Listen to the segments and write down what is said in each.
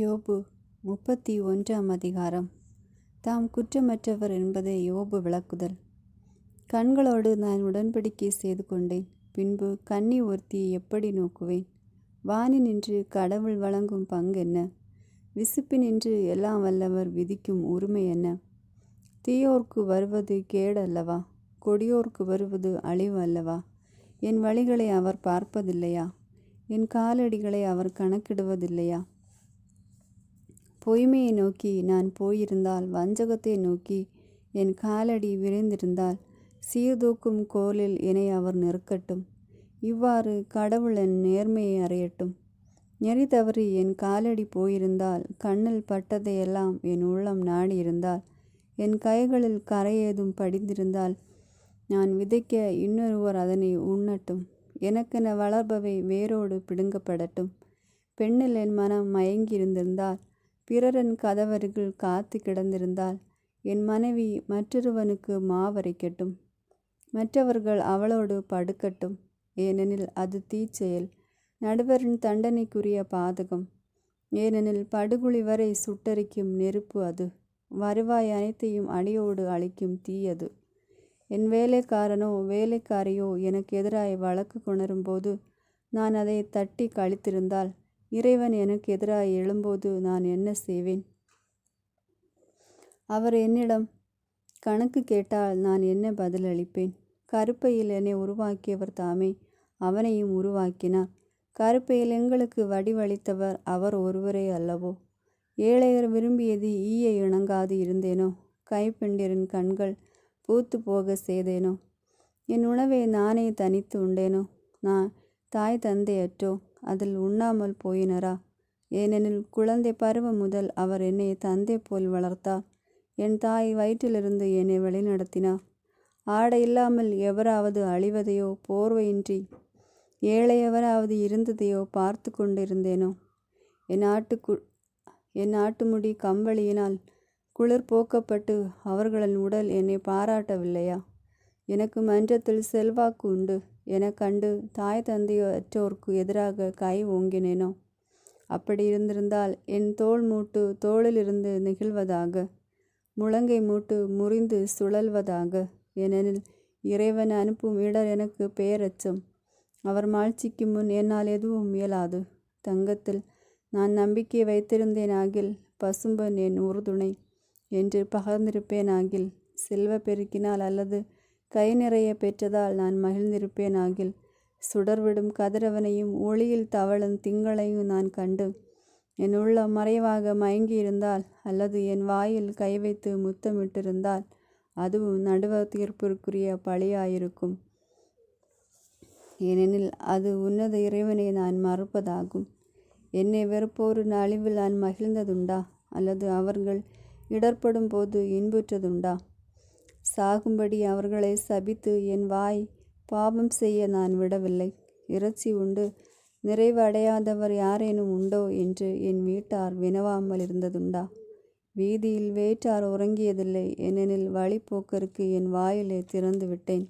யோபு 31 அதிகாரம். தாம் குற்றமற்றவர் என்பதை யோபு விளக்குதல். கண்களோடு நான் உடன்படிக்கை செய்து கொண்டேன், பின்பு கன்னி ஒருத்தியை எப்படி நோக்குவேன்? வானினின்று கடவுள் வழங்கும் பங்கென்ன? விசுப்பினின்று எல்லாம் வல்லவர் விதிக்கும் உரிமை என்ன? தீயோர்க்கு வருவது கேடு அல்லவா? கொடியோர்க்கு வருவது அழிவு அல்லவா? என் வழிகளை அவர் பார்ப்பதில்லையா? என் காலடிகளை அவர் கணக்கிடுவதில்லையா? பொய்மையை நோக்கி நான் போயிருந்தால், வஞ்சகத்தை நோக்கி என் காலடி விரைந்திருந்தால், சீர்தூக்கும் கோலில் என்னை அவர் நெருக்கட்டும். இவ்வாறு கடவுள் என் நேர்மையை அறியட்டும். நெறி தவறி என் காலடி போயிருந்தால், கண்ணில் பட்டதையெல்லாம் என் உள்ளம் நாடியிருந்தால், என் கைகளில் கரை ஏதும் படிந்திருந்தால், நான் விதைக்க இன்னொருவர் அதனை உண்ணட்டும். எனக்கென வளர்பவை வேரோடு பிடுங்கப்படட்டும். பெண்ணில் என் மனம் மயங்கியிருந்திருந்தால், பிறரின் கதவருகில் காத்து கிடந்திருந்தால், என் மனைவி மற்றொருவனுக்கு மாவரைக்கட்டும், மற்றவர்கள் அவளோடு படுக்கட்டும். ஏனெனில் அது தீச்செயல், நடுவரின் தண்டனைக்குரிய பாதகம். ஏனெனில் படுகுழி வரை சுட்டரிக்கும் நெருப்பு அது, வருவாய் அனைத்தையும் அடியோடு அழிக்கும் தீயது. என் வேலைக்காரனோ வேலைக்காரியோ எனக்கு எதிராய் வழக்கு கொணரும்போது நான் அதை தட்டி கழித்திருந்தால், இறைவன் எனக்கு எதிராய் எழும்போது நான் என்ன செய்வேன்? அவர் என்னிடம் கணக்கு கேட்டால் நான் என்ன பதிலளிப்பேன்? கருப்பையில் என்னை உருவாக்கியவர் தாமே, அவனையும் உருவாக்கினார். கருப்பையில் எங்களுக்கு வடிவளித்தவர் அவர் ஒருவரே அல்லவோ? ஏழையர் விரும்பியது ஈய இணங்காது இருந்தேனோ? கைப்பெண்டிரின் கண்கள் பூத்து போக செய்தேனோ? என் உணவை நானே தனித்து உண்டேனோ? நான் தாய் தந்தையற்றோ அதில் உண்ணாமல் போயினரா? ஏனெனில் குழந்தை பருவம் முதல் அவர் என்னை தந்தை போல் வளர்த்தார். என் தாய் வயிற்றிலிருந்து என்னை வழிநடத்தினார். ஆடை இல்லாமல் எவராவது அழிவதையோ, போர்வையின்றி ஏழையவராவது இருந்ததையோ பார்த்து கொண்டிருந்தேனோ? என் நாட்டு முடி கம்பளியினால் குளிர் போக்கப்பட்டு அவர்களின் உடல் என்னை பாராட்டவில்லையா? எனக்கு மன்றத்தில் செல்வாக்கு உண்டு எனக் கண்டு தாய் தந்தையோ அற்றோர்க்கு எதிராக கை ஓங்கினேனோ? அப்படி இருந்திருந்தால் என் தோள் மூட்டு தோளிலிருந்து நெகிழ்வதாக, முழங்கை மூட்டு முறிந்து சுழல்வதாக. ஏனெனில் இறைவன் அனுப்பும் இடர் எனக்கு பேரச்சம். அவர் மாட்சிக்கு முன் என்னால் எதுவும் இயலாது. தங்கத்தில் நான் நம்பிக்கை வைத்திருந்தேனாகில், பசும்பொன் என் உறுதுணை என்று பகர்ந்திருப்பேனாகில், செல்வ பெருக்கினால் அல்லது கை நிறைய பெற்றதால் நான் மகிழ்ந்திருப்பேனாகில், சுடர்விடும் கதிரவனையும் ஒளியில் தவழும் திங்களையும் நான் கண்டு என் உள்ளம் மறைவாக மயங்கியிருந்தால், அல்லது என் வாயில் கை வைத்து முத்தமிட்டிருந்தால், அதுவும் நடுவர் தீர்ப்பிற்குரிய பழியாயிருக்கும். ஏனெனில் அது உன்னத இறைவனை நான் மறுப்பதாகும். என்னை வெறுப்போரின் அழிவில் நான் மகிழ்ந்ததுண்டா? அல்லது அவர்கள் இடர்படும் போது இன்புற்றதுண்டா? சாகும்படி அவர்களை சபித்து என் வாய் பாவம் செய்ய நான் விடவில்லை. இறைச்சி உண்டு நிறைவு அடையாதவர் யாரேனும் உண்டோ என்று என் வீட்டார் வினவாமல் இருந்ததுண்டா? வீதியில் வேற்றார் உறங்கியதில்லை, ஏனெனில் வழிப்போக்கருக்கு என் வாயிலை திறந்து விட்டேன்.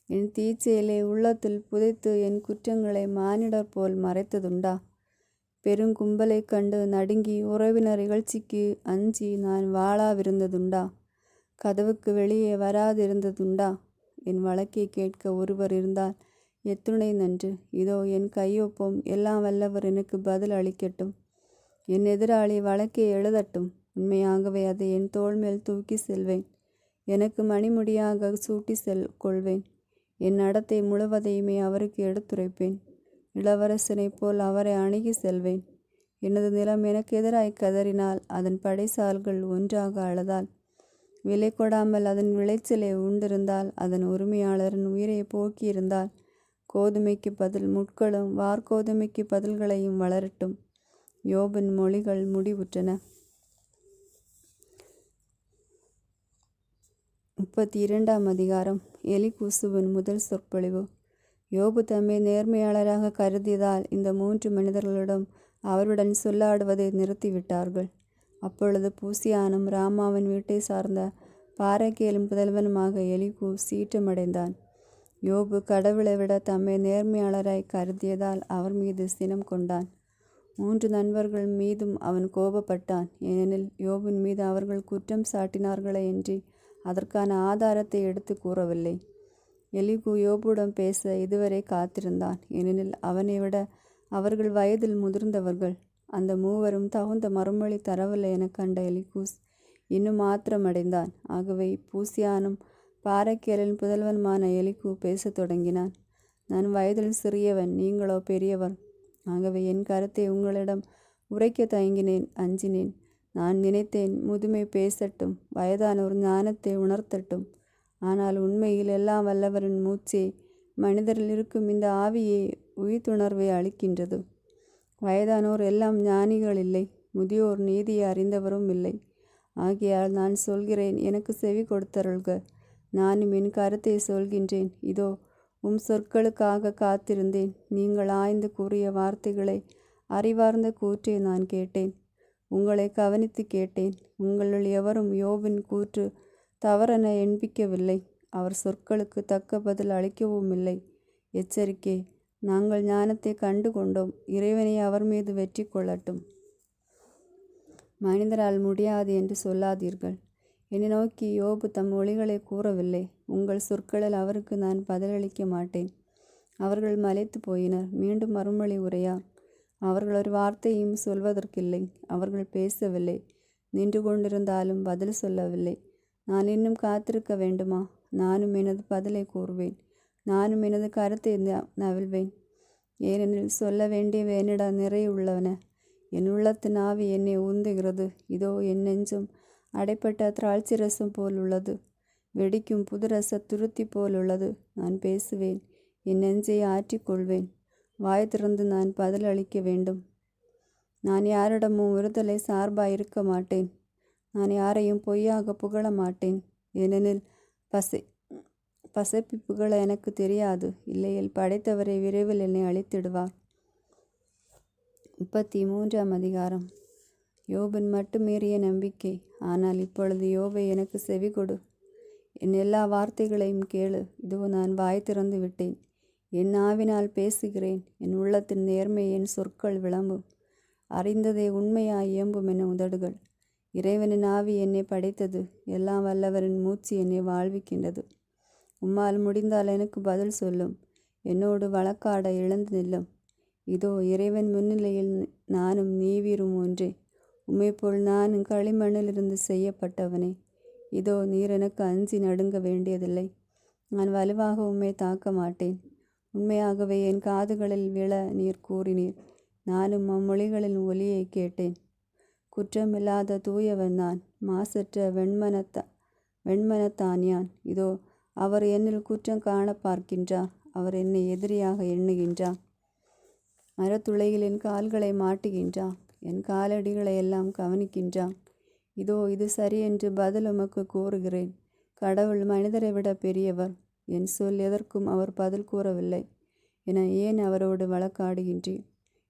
என் தீச்செயலை உள்ளத்தில் புதைத்து என் குற்றங்களை மானிடர் போல் மறைத்ததுண்டா? பெருங்கும்பலை கண்டு நடுங்கி உறவினர் இகழ்ச்சிக்கு அஞ்சி நான் வாளாவிருந்ததுண்டா? கதவுக்கு வெளியே வராதிருந்ததுண்டா? என் வழக்கை கேட்க ஒருவர் இருந்தால் எத்துணை நன்று. இதோ என் கையொப்பம், எல்லாம் வல்லவர் எனக்கு பதில் அளிக்கட்டும். என் எதிராளி வழக்கை எழுதட்டும். உண்மையாகவே அதை என் தோள் மேல் தூக்கி செல்வேன். எனக்கு மணிமுடியாக சூட்டி கொள்வேன். என் நடத்தை முழுவதையுமே அவருக்கு எடுத்துரைப்பேன். இளவரசனைப் போல் அவரை அணுகி செல்வேன். எனது நிலம் எனக்கு எதிராய் கதறினால், அதன் படைசால்கள் ஒன்றாக அழுதால், விலை கொடாமல் அதன் விளைச்சலை உண்டிருந்தால், அதன் உரிமையாளரின் உயிரை போக்கியிருந்தால், கோதுமைக்கு பதில் முட்களும் வார்கோதுமைக்கு பதில்களையும் வளரட்டும். யோபின் மொழிகள் முடிவுற்றன. 32 அதிகாரம். எலிகூசுவின் முதல் சொற்பொழிவு. யோபு தம்மை நேர்மையாளராக கருதியதால் இந்த 3 மனிதர்களிடம் அவருடன் சொல்லாடுவதை நிறுத்திவிட்டார்கள். அப்பொழுது பூசியானும் ராமாவின் வீட்டை சார்ந்த பாரகேலின் புதல்வனுமாக எலிகூ சீற்றமடைந்தான். யோபு கடவுளை விட தம்மை நேர்மையாளராய் கருதியதால் அவர் மீது சினம் கொண்டான். 3 நண்பர்கள் மீதும் அவன் கோபப்பட்டான். ஏனெனில் யோபின் மீது அவர்கள் குற்றம் சாட்டினார்களே அன்றி அதற்கான ஆதாரத்தை எடுத்து கூறவில்லை. எலிகூ யோபுடன் பேச இதுவரை காத்திருந்தான். ஏனெனில் அவனை விட அவர்கள் வயதில் முதிர்ந்தவர்கள். அந்த மூவரும் தகுந்த மறுமொழி தரவில்லை எனக் கண்ட எலிகூஸ் இன்னும் ஆத்திரமடைந்தான். ஆகவே பூசியானும் பாரக்கேலின் புதல்வனுமான எலிகூ பேசத் தொடங்கினான். நான் வயதில் சிறியவன், நீங்களோ பெரியவர். ஆகவே என் கருத்தை உங்களிடம் உரைக்க தயங்கினேன், அஞ்சினேன். நான் நினைத்தேன், முதுமை பேசட்டும், வயதானோர் ஞானத்தை உணர்த்தட்டும். ஆனால் உண்மையில் எல்லாம் வல்லவரின் மூச்சே மனிதரில் இருக்கும் இந்த ஆவியே உயிர்த்துணர்வை அளிக்கின்றது. வயதானோர் எல்லாம் ஞானிகள் இல்லை, முதியோர் நீதியை அறிந்தவரும் இல்லை. ஆகையால் நான் சொல்கிறேன், எனக்கு செவி கொடுத்தருள்க. நானும் என் கருத்தை சொல்கின்றேன். இதோ சொற்களுக்காக காத்திருந்தேன். நீங்கள் ஆய்ந்து கூறிய வார்த்தைகளை, அறிவார்ந்த கூற்றை நான் கேட்டேன். உங்களை கவனித்து கேட்டேன். உங்களுள் எவரும் யோபின் கூற்று தவறென எண்பிக்கவில்லை. அவர் சொற்களுக்கு தக்க பதில் அளிக்கவும் இல்லை. எச்சரிக்கை, நாங்கள் ஞானத்தை கண்டு கொண்டோம். இறைவனை அவர் மீது வெற்றி கொள்ளட்டும். மனிதரால் முடியாது என்று சொல்லாதீர்கள். என்னை நோக்கி யோபு தம் ஒளிகளை கூறவில்லை. உங்கள் சொற்களில் அவருக்கு நான் பதிலளிக்க மாட்டேன். அவர்கள் மலைத்து போயினர். மீண்டும் மறுமொழி உரையார். அவர்கள் ஒரு வார்த்தையும் சொல்வதற்கில்லை. அவர்கள் பேசவில்லை. நின்று கொண்டிருந்தாலும் பதில் சொல்லவில்லை. நான் இன்னும் காத்திருக்க வேண்டுமா? நானும் எனது பதிலை கூறுவேன். நானும் எனது கருத்தை நவிழ்வேன். ஏனெனில் சொல்ல வேண்டியவை என்னிடம் நிறைய உள்ளன. என் உள்ளத்தின் ஆவி என்னை உந்துகிறது. இதோ என் நெஞ்சம் அடைப்பட்ட திராட்சை ரசம் போல் உள்ளது. வெடிக்கும் புதுரச துருத்தி போல் உள்ளது. நான் பேசுவேன், என் நெஞ்சை ஆற்றிக்கொள்வேன். வாய் திறந்து நான் பதில் அளிக்க வேண்டும். நான் யாரிடமும் விடுதலை சார்பாக இருக்க மாட்டேன். நான் யாரையும் பொய்யாக புகழ மாட்டேன். ஏனெனில் பசப்பி புகழ எனக்கு தெரியாது. இல்லையில் படைத்தவரை விரைவில் என்னை அழித்திடுவார். 33ஆம் அதிகாரம். யோபின் மட்டுமீறிய நம்பிக்கை. ஆனால் இப்பொழுது யோபை எனக்கு செவி கொடு. என் எல்லா வார்த்தைகளையும் கேளு. இதோ நான் வாய் திறந்து விட்டேன். என் ஆவினால் பேசுகிறேன். என் உள்ளத்தின் நேர்மை என் சொற்கள் விளம்பும். அறிந்ததை உண்மையாய் இயம்பும் என உதடுகள். இறைவனின் ஆவி என்னை படைத்தது. எல்லாம் வல்லவரின் மூச்சு என்னை வாழ்விக்கின்றது. உம்மால் முடிந்தால் எனக்கு பதில் சொல்லும். என்னோடு வழக்காட எழுந்து நில்லும். இதோ இறைவன் முன்னிலையில் நானும் நீவீரும் ஒன்றே. உம்மைப்போல் நானும் களிமண்ணிலிருந்து செய்யப்பட்டவனே. இதோ நீர் எனக்கு அஞ்சி நடுங்க வேண்டியதில்லை. நான் வலுவாக உம்மை தாக்க மாட்டேன். உண்மையாகவே என் காதுகளில் விழ நீர் கூறினீர். நானும் அம்மொழிகளின் ஒலியை கேட்டேன். குற்றமில்லாத தூயவன் நான், மாசற்ற வெண்மனத்தான் யான். இதோ அவர் என்னில் குற்றம் காண பார்க்கின்றார். அவர் என்னை எதிரியாக எண்ணுகின்றார். மரத்துளையில் என் கால்களை மாட்டுகின்றார். என் காலடிகளை எல்லாம் கவனிக்கின்றான். இதோ இது சரியென்று பதில் உமக்கு கூறுகிறேன். கடவுள் மனிதரை விட பெரியவர். என் சொல் எதற்கும் அவர் பதில் கூறவில்லை என ஏன் அவரோடு வழக்காடுகின்றேன்?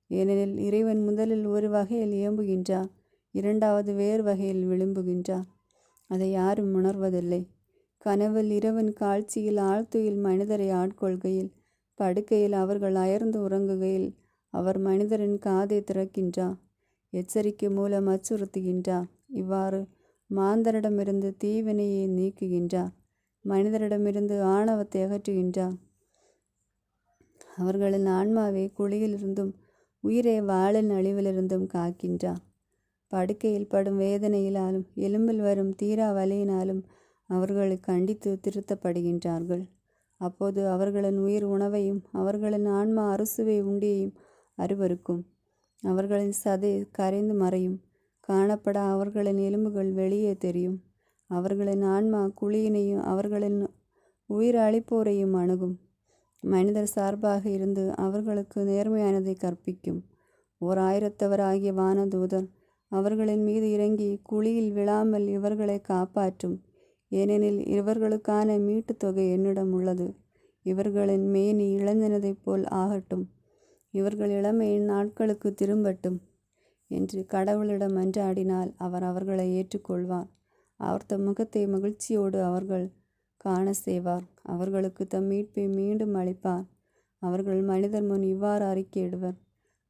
ஏனெனில் இறைவன் முதலில் ஒரு வகையில் இயம்புகின்றார், இரண்டாவது வேறு வகையில் விளம்புகின்றார். அதை யாரும் உணர்வதில்லை. கனவில் இரவன் காட்சியில் ஆழ்த்துயில் மனிதரை ஆட்கொள்கையில், படுக்கையில் அவர்கள் அயர்ந்து உறங்குகையில் அவர் மனிதரின் காதை திறக்கின்றார். எச்சரிக்கை மூலம் அச்சுறுத்துகின்றார். இவ்வாறு மாந்தரிடமிருந்து தீவினையை நீக்குகின்றார். மனிதரிடமிருந்து ஆணவத்தை அகற்றுகின்றார். அவர்களின் ஆன்மாவை குழியிலிருந்தும் உயிரை வாளின் அழிவிலிருந்தும் காக்கின்றார். படுக்கையில் படும் வேதனையினாலும் எலும்பில் வரும் தீரா வலியினாலும் அவர்களை கண்டித்து திருத்தப்படுகின்றார்கள். அப்போது அவர்களின் உயிர் உணவையும் அவர்களின் ஆன்மா அறுசுவை உண்டியையும் அருவருக்கும். அவர்களின் சதை கரைந்து மறையும். காணப்பட அவர்களின் எலும்புகள் வெளியே தெரியும். அவர்களின் ஆன்மா குழியினையும் அவர்களின் உயிர் அளிப்போரையும் அணுகும். மனிதர் சார்பாக இருந்து அவர்களுக்கு நேர்மையானதை கற்பிக்கும். 1000 வானதூதர் அவர்களின் மீது இறங்கி குழியில் விழாமல் இவர்களை காப்பாற்றும். ஏனெனில் இவர்களுக்கான மீட்டு தொகை என்னிடம் உள்ளது. இவர்களின் மேனி இளந்தினதைப் போல் ஆகட்டும். இவர்கள் இளமையின் நாட்களுக்கு திரும்பட்டும் என்று கடவுளிடம் மன்றாடினால் அவர் அவர்களை ஏற்றுக்கொள்வார். அவர் தம் முகத்தை மகிழ்ச்சியோடு அவர்கள் காண செய்வார். அவர்களுக்கு தம் மீட்பை மீண்டும் அளிப்பார். அவர்கள் மனிதர் முன் இவ்வாறு அறிக்கையிடுவர்: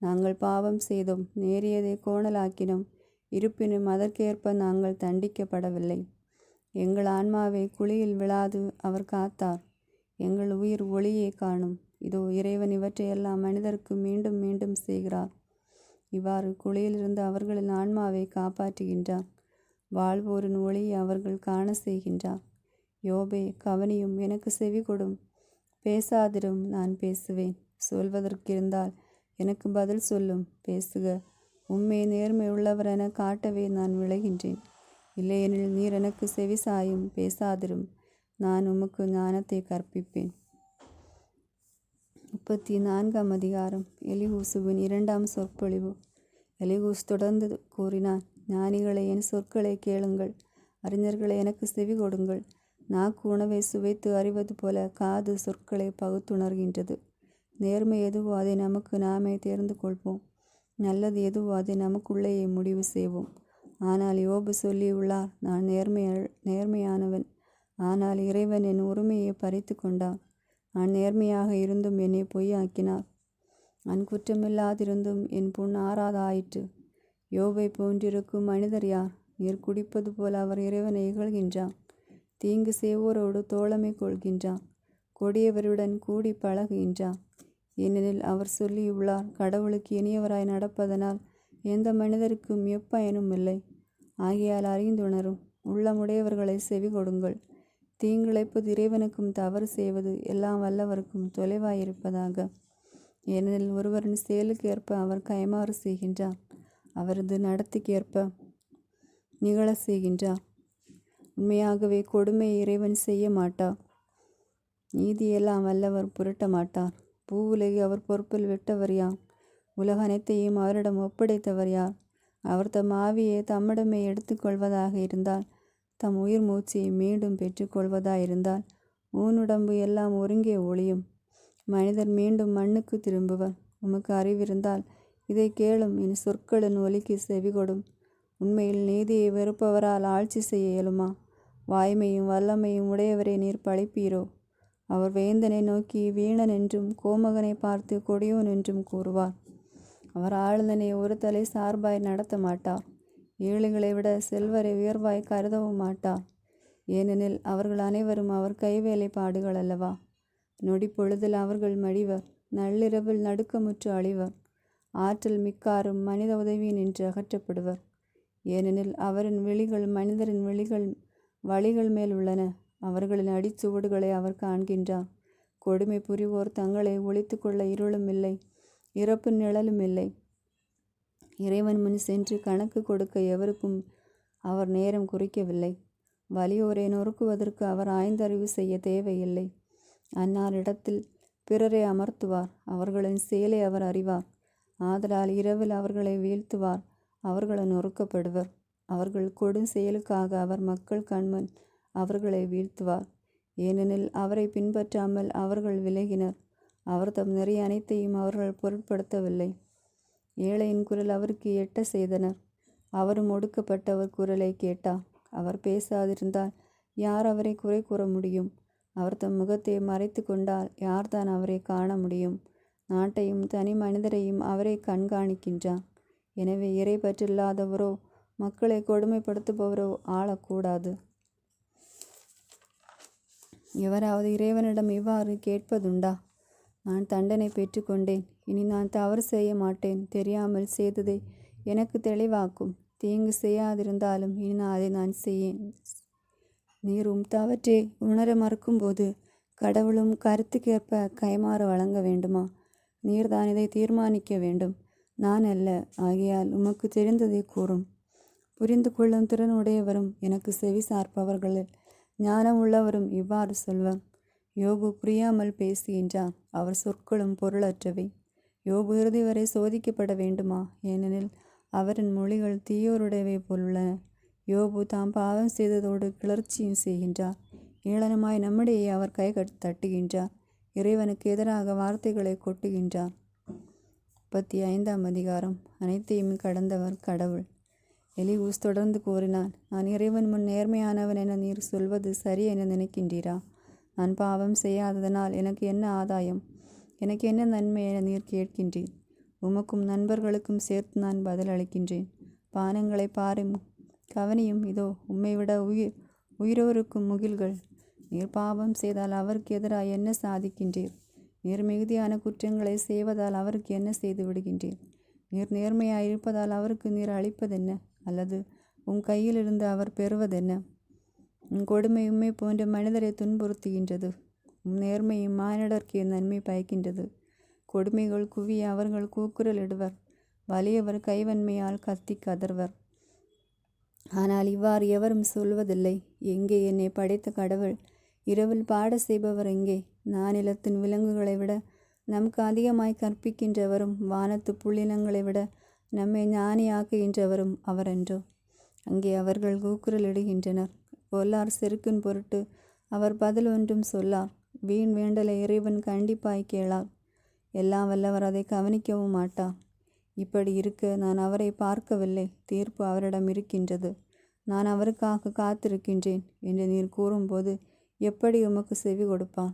நாங்கள் பாவம் செய்தோம், நேரியதை கோணலாக்கினோம். இருப்பினும் அதற்கேற்ப நாங்கள் தண்டிக்கப்படவில்லை. எங்கள் ஆன்மாவை குழியில் விழாது அவர் காத்தார். எங்கள் உயிர் ஒளியை காணும். இதோ இறைவன் இவற்றையெல்லாம் மனிதருக்கு மீண்டும் மீண்டும் செய்கிறார். இவ்வாறு குழியிலிருந்து அவர்களின் ஆன்மாவை காப்பாற்றுகின்றார். வாழ்வோரின் ஒளியை அவர்கள் காண செய்கின்றார். யோபே, கவனியும், எனக்கு செவி கொடும். பேசாதிரும், நான் பேசுவேன். சொல்வதற்கிருந்தால் எனக்கு பதில் சொல்லும். பேசுக. உம்மை நேர்மை உள்ளவர் என காட்டவே நான் விளைகின்றேன். இல்லையெனில் நீர் எனக்கு செவி சாயும். பேசாதிரும், நான் உமக்கு ஞானத்தை கற்பிப்பேன். 34ஆம் அதிகாரம். எலிகூசுவின் 2ஆம் சொற்பொழிவு. எலிகூஸ் தொடர்ந்து கூறினான், ஞானிகளை என் சொற்களை கேளுங்கள், அறிஞர்களை எனக்கு செவி கொடுங்கள். நாக்கு உணவை சுவைத்து அறிவது போல காது சொற்களை பகுத்துணர்கின்றது. நேர்மை எதுவோ அதை நமக்கு நாமே தேர்ந்து கொள்வோம். நல்லது எதுவோ அதை நமக்குள்ளேயே முடிவு செய்வோம். ஆனால் யோபு சொல்லியுள்ளார், நான் நேர்மையானவன். ஆனால் இறைவன் என் உரிமையை பறித்து கொண்டான். நான் நேர்மையாக இருந்தும் என்னை பொய்யாக்கினார். நான் குற்றமில்லாதிருந்தும் என் புண் ஆறாதாயிற்று. யோபை போன்றிருக்கும் மனிதர் யார்? நீர் குடிப்பது போல அவர் இறைவனை இகழ்கின்றார். தீங்கு செய்வோரோடு தோழமை கொள்கின்றார். கொடியவருடன் கூடி பழகுகின்றார். ஏனெனில் அவர் சொல்லியுள்ளார், கடவுளுக்கு இனியவராய் நடப்பதனால் எந்த மனிதருக்கும் எப்பயனும் இல்லை. ஆகையால் அறிந்துணரும் உள்ளமுடையவர்களை செவி கொடுங்கள். தீங்கிழைப்பது இறைவனுக்கும் தவறு செய்வது எல்லாம் வல்லவருக்கும் தொலைவாயிருப்பதாக. ஏனெனில் ஒருவரின் செயலுக்கேற்ப அவர் கைமாறு செய்கின்றார். அவரது நடத்திக்கேற்ப நிகழ செய்கின்றார். உண்மையாகவே கொடுமை இறைவன் செய்ய மாட்டார். நீதியெல்லாம் வல்லவர் புரட்ட மாட்டார். பூவுலகை அவர் பொறுப்பில் விட்டவர் யார்? உலக அனைத்தையும் அவரிடம் ஒப்படைத்தவர் யார்? அவர் தம் ஆவியை தம்மிடமே எடுத்துக்கொள்வதாக இருந்தால், தம் உயிர் மூச்சையை மீண்டும் பெற்றுக்கொள்வதாயிருந்தால், ஊனுடம்பு எல்லாம் ஒருங்கே ஒளியும். மனிதர் மீண்டும் மண்ணுக்கு திரும்புவர். உமக்கு அறிவிருந்தால் இதை கேளும், என் சொற்களின் ஒலிக்கு செவிகொடும். உண்மையில் நீதியை வெறுப்பவரால் ஆட்சி செய்ய இயலுமா? வாய்மையும் வல்லமையும் உடையவரை நீர் பழிப்பீரோ? அவர் வேந்தனை நோக்கி வீணன் என்றும் கோமகனை பார்த்து கொடியோன் என்றும் கூறுவார். அவர் ஆளுநனை ஒரு தலை சார்பாய் நடத்த மாட்டார். ஏழைகளை விட செல்வரை உயர்வாய் கருதவும் மாட்டார். ஏனெனில் அவர்கள் அனைவரும் அவர் கைவேலைப்பாடுகள் அல்லவா? நொடி பொழுதில் அவர்கள் மடிவர். நள்ளிரவில் நடுக்கமுற்று அழிவர். ஆற்றல் மிக்காரும் மனித உதவி நின்று அகற்றப்படுவர். ஏனெனில் அவரின் விழிகள் மனிதரின் வழிகள் மேல் உள்ளன. அவர்களின் அடிச்சுவடுகளை அவர் காண்கின்றார். கொடுமை புரிவோர் தங்களை ஒழித்து கொள்ள இருளும் இல்லை, இறப்பு நிழலும் இல்லை. இறைவன் முன் சென்று கணக்கு கொடுக்க எவருக்கும் அவர் நேரம் குறிக்கவில்லை. வலியோரை நொறுக்குவதற்கு அவர் ஆய்ந்தறிவு செய்ய தேவையில்லை. அன்னாரிடத்தில் பிறரை அமர்த்துவார். அவர்களின் செயலை அவர் அறிவார். ஆதலால் இரவில் அவர்களை வீழ்த்துவார். அவர்கள் நொறுக்கப்படுவர். அவர்கள் கொடும் செயலுக்காக அவர் மக்கள் கண்முன் அவர்களை வீழ்த்துவார். ஏனெனில் அவரை பின்பற்றாமல் அவர்கள் விலகினர். அவர் தம் நெறி அனைத்தையும் அவர்கள் பொருட்படுத்தவில்லை. ஏழையின் குரல் அவருக்கு எட்ட செய்தனர். அவரும் ஒடுக்கப்பட்டவர் குரலை கேட்டார். அவர் பேசாதிருந்தால் யார் அவரை குறை கூற முடியும்? அவர் தம் முகத்தை மறைத்து கொண்டால் யார்தான் அவரை காண முடியும்? நாட்டையும் தனி மனிதரையும் அவரை கண்காணிக்கின்றார். எனவே இறை பற்றில்லாதவரோ மக்களை கொடுமைப்படுத்துபவரோ ஆளக்கூடாது. எவராவது இறைவனிடம் இவ்வாறு கேட்பதுண்டா? நான் தண்டனை பெற்றுக்கொண்டேன், இனி நான் தவறு செய்ய மாட்டேன். தெரியாமல் செய்ததை எனக்கு தெளிவாக்கும். தீங்கு செய்யாதிருந்தாலும் இனி அதை நான் செய்யேன். நீரும் தவற்றை உணர மறுக்கும்போது கடவுளும் கருத்துக்கேற்ப கைமாறு வழங்க வேண்டுமா? நீர்தான் இதை தீர்மானிக்க வேண்டும், நான் அல்ல. ஆகையால் உமக்கு தெரிந்ததை கூறும். புரிந்து கொள்ளும் திறனுடையவரும் எனக்கு செவி சார்ப்பவர்களில் ஞானம் உள்ளவரும் இவ்வாறு சொல்வர். யோபு புரியாமல் பேசுகின்றார். அவர் சொற்களும் பொருளற்றவை. யோபு இறுதி வரை சோதிக்கப்பட வேண்டுமா? ஏனெனில் அவரின் மொழிகள் தீயோருடையவை போலுள்ளன. யோபு தாம் பாவம் செய்ததோடு கிளர்ச்சியும் செய்கின்றார். ஏளனமாய் நம்முடைய அவர் கை தட்டுகின்றார். இறைவனுக்கு எதிராக வார்த்தைகளை கொட்டுகின்றார். 35ஆம் அதிகாரம். அனைத்தையும் கடந்தவர் கடவுள். எலிகூஸ் தொடர்ந்து கூறினான், நான் இறைவன் முன் நேர்மையானவன் என நீர் சொல்வது சரி என நினைக்கின்றீரா? நான் பாவம் செய்யாததனால் எனக்கு என்ன ஆதாயம், எனக்கு என்ன நன்மை என நீர் கேட்கின்றீர். உமக்கும் நண்பர்களுக்கும் சேர்த்து நான் பதில் அளிக்கின்றேன். பானங்களை பாரும் கவனியும். இதோ உம்மை விட உயிரோருக்கும் முகில்கள். நீர் பாவம் செய்தால் அவருக்கு எதிராக என்ன சாதிக்கின்றீர்? நீர் மிகுதியான குற்றங்களை செய்வதால் அவருக்கு என்ன செய்து விடுகின்றீர்? நீர் நேர்மையாயிருப்பதால் அவருக்கு நீர் அளிப்பதென்ன? அல்லது உன் கையிலிருந்து அவர் பெறுவதென்ன? உன் கொடுமை உம்மை போன்ற மனிதரை துன்புறுத்துகின்றது. உன் நேர்மையும் மானிடர்க்கு நன்மை பயக்கின்றது. கொடுமைகள் குவிய அவர்கள் கூக்குரலிடுவர். வலியவர் கைவன்மையால் கத்தி கதர்வர். ஆனால் இவ்வாறு எவரும் சொல்வதில்லை. எங்கே என்னை படைத்த கடவுள்? இரவில் பாட செய்பவர் எங்கே? நானிலத்தின் விலங்குகளை விட நமக்கு அதிகமாய் கற்பிக்கின்றவரும் வானத்து புள்ளினங்களை விட நம்மை ஞானியாக்குகின்றவரும் அவரன்றோ? அங்கே அவர்கள் கூக்குரலிடுகின்றனர். பொல்லார் செருக்கின் பொருட்டு அவர் பதில் ஒன்றும் சொல்லார். வீண் வேண்டலை இறைவன் கண்டிப்பாய் கேளார். எல்லாம் வல்லவர் அதை கவனிக்கவும் மாட்டார். இப்படி இருக்க நான் அவரை பார்க்கவில்லை. தீர்ப்பு அவரிடம் இருக்கின்றது. நான் அவருக்காக காத்திருக்கின்றேன் என்று நீர் கூறும்போது எப்படி உமக்கு செவி கொடுப்பான்?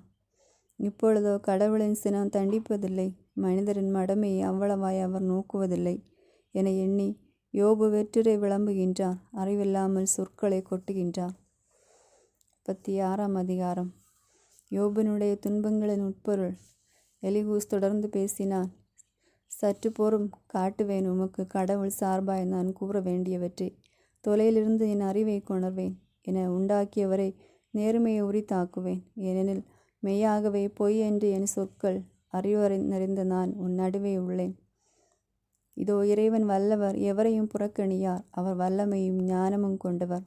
இப்பொழுதோ கடவுளின் சினம் தண்டிப்பதில்லை. மனிதரின் மடமையை அவ்வளவாய் அவர் நோக்குவதில்லை என எண்ணி யோபு வெற்றிரை விளம்புகின்றார். அறிவில்லாமல் சொற்களை கொட்டுகின்றார். 36ஆம் அதிகாரம். யோபனுடைய துன்பங்களின் உட்பொருள். எலிகூஸ் தொடர்ந்து பேசினான். சற்று பொறும், காட்டுவேன் உமக்கு கடவுள் சார்பாய் நான் கூற வேண்டியவற்றை. தொலையிலிருந்து என் அறிவை கொணர்வேன். என உண்டாக்கியவரை நேர்மையை உரித்தாக்குவேன். ஏனெனில் மெய்யாகவே பொய் என்று என் சொற்கள். அறிவறை நிறைந்த நான் உன் நடுவே உள்ளேன். இதோ இறைவன் வல்லவர், எவரையும் புறக்கணியார். அவர் வல்லமையும் ஞானமும் கொண்டவர்.